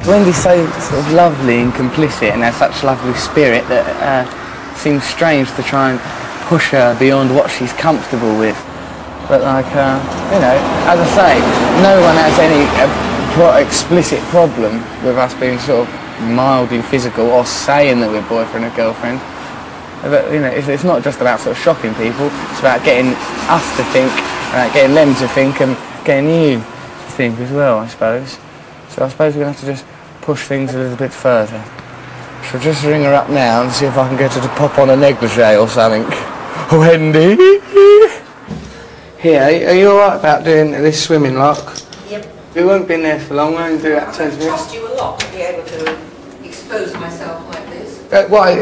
Wendy's so sort of lovely and complicit and has such lovely spirit that it seems strange to try and push her beyond what she's comfortable with. But like, you know, as I say, no one has any explicit problem with us being sort of mildly physical or saying that we're boyfriend or girlfriend. But, you know, it's not just about sort of shocking people, it's about getting us to think, getting them to think and getting you to think as well, I suppose. So I suppose we're going to have to just push things a little bit further. So just ring her up now and see if I can get her to pop on a negligee or something. Wendy? Here, are you alright about doing this swimming lock? Yep. We won't be in there for long, we'll only do that 10 minutes. I trust you a lot to be able to expose myself like this. Why,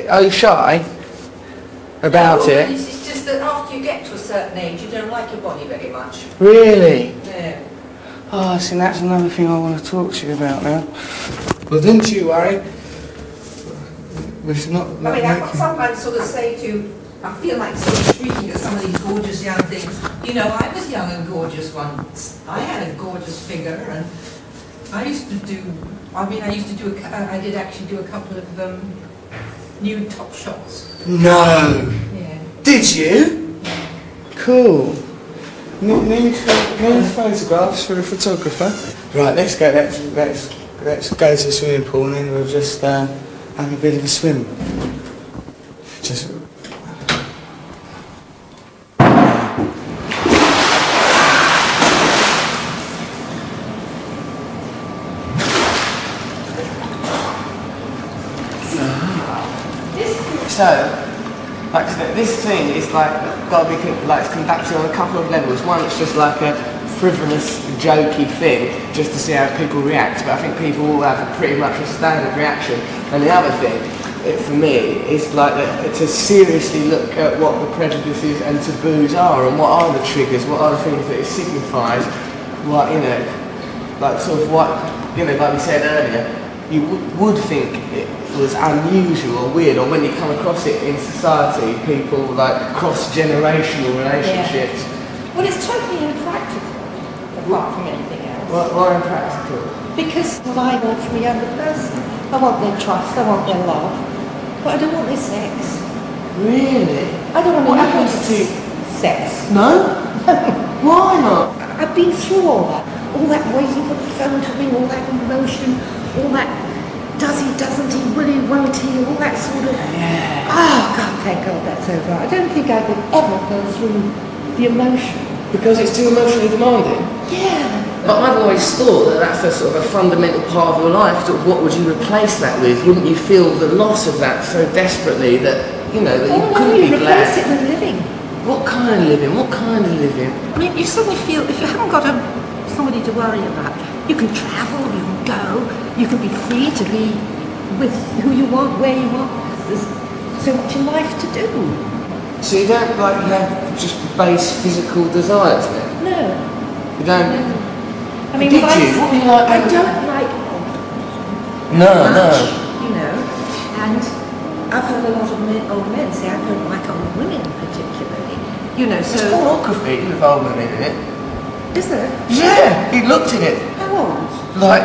are you shy about it? It's just that after you get to a certain age, you don't like your body very much. Really? Yeah. Oh, see, that's another thing I want to talk to you about now. Well, don't you worry. It's not I mean, I sometimes sort of say to, I feel like sort of shrieking at some of these gorgeous young things. You know, I was young and gorgeous once. I had a gorgeous figure, and I used to do. I did actually do a couple of nude top shots. No. Yeah. Did you? Yeah. Cool. Need photographs for a photographer. Right, let's go to the swimming pool and then we'll just have a bit of a swim. Just. So, like this thing is like got to be like conducted on a couple of levels. One, it's just like a frivolous, jokey thing, just to see how people react. But I think people all have pretty much a standard reaction. And the other thing, for me, is like to seriously look at what the prejudices and taboos are, and what are the triggers, what are the things that it signifies. What, you know, like sort of what, you know, like we said earlier. You would think it was unusual or weird, or when you come across it in society, people like cross-generational relationships. Yeah. Well, it's totally impractical, apart from anything else. Why impractical? Because what I want from a younger person, I want their trust, I want their love, but I don't want their sex. Really? I don't want what any happens to sex. No? Why not? I've been through all that waiting for the phone to ring, all that emotion, all that does he, doesn't he, will he, won't he, all that sort of... Yeah. Oh, God, thank God that's over. I don't think I could ever go through the emotion. Because it's too emotionally demanding? Yeah. But I've always thought that that's a sort of a fundamental part of your life. Sort of what would you replace that with? Wouldn't you feel the loss of that so desperately that, you know, that you couldn't be glad? Replace it with living. What kind of living? What kind of living? I mean, you suddenly feel, if you haven't got somebody to worry about, you can travel, you can go, you can be free to be with who you want, where you want. There's so much in life to do. So you don't like have just base physical desires then? No. You don't? No. I mean, Did you? What do you like? I don't like much, you know, and I've heard a lot of old men say I don't like old women particularly. You know, so... There's pornography with old women in it. Is there? Yeah, he looked at it. How old? Like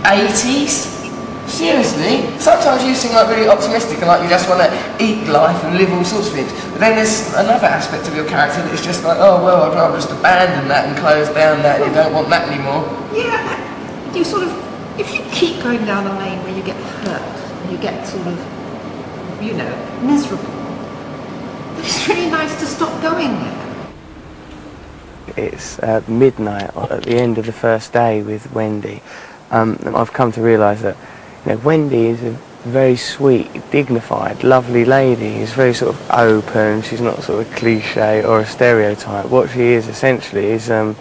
80s? Seriously? Sometimes you seem like really optimistic and like you just want to eat life and live all sorts of things. But then there's another aspect of your character that is just like, oh well, I'd rather just abandon that and close down that, you don't want that anymore. Yeah, you sort of, if you keep going down a lane where you get hurt, and you get sort of, you know, miserable, it's really nice to stop going there. It's midnight at the end of the first day with Wendy. And I've come to realise that, you know, Wendy is a very sweet, dignified, lovely lady. She's very sort of open. She's not sort of a cliche or a stereotype. What she is essentially is, you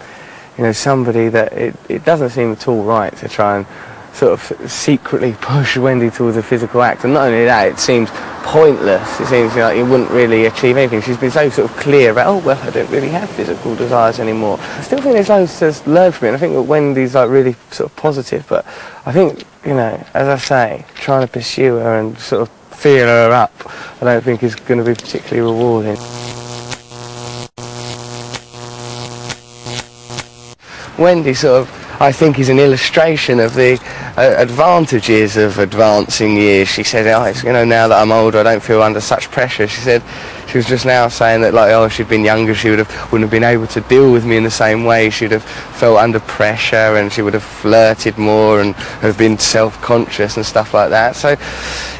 know, somebody that it doesn't seem at all right to try and sort of secretly push Wendy towards a physical act. And not only that, it seems pointless. It seems like you wouldn't really achieve anything. She's been so sort of clear about, oh well, I don't really have physical desires anymore. I still think there's loads to learn from it, and I think that Wendy's like really sort of positive, but I think, you know, as I say, trying to pursue her and sort of feel her up, I don't think is going to be particularly rewarding. Wendy sort of, I think is an illustration of the advantages of advancing years. She said, oh, it's, you know, now that I'm older, I don't feel under such pressure. She said, she was just now saying that, like, oh, if she'd been younger, she wouldn't have been able to deal with me in the same way. She'd have felt under pressure, and she would have flirted more and have been self-conscious and stuff like that. So,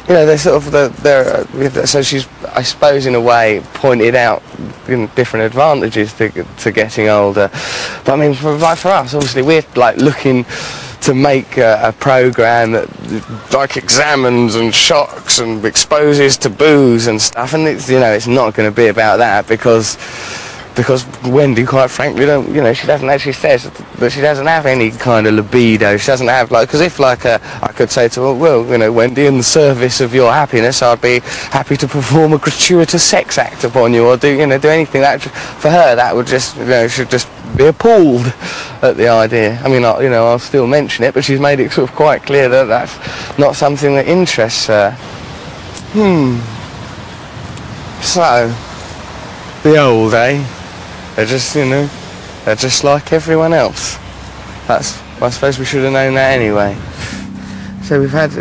you know, they're sort of so she's, I suppose, in a way, pointed out different advantages to getting older. But I mean, for us, obviously, we're like looking to make a program that like examines and shocks and exposes taboos and stuff, and it's, you know, it's not going to be about that, because Wendy, quite frankly, she doesn't actually says that she doesn't have any kind of libido. She doesn't have, like, because if like I could say to her, well, you know, Wendy, in the service of your happiness, I'd be happy to perform a gratuitous sex act upon you, or do anything that, for her, that would just, you know, she'd just be appalled at the idea. I mean, I'll still mention it, but she's made it sort of quite clear that that's not something that interests her. So, the old, eh? They're just, you know, they're just like everyone else. I suppose we should have known that anyway. So we've had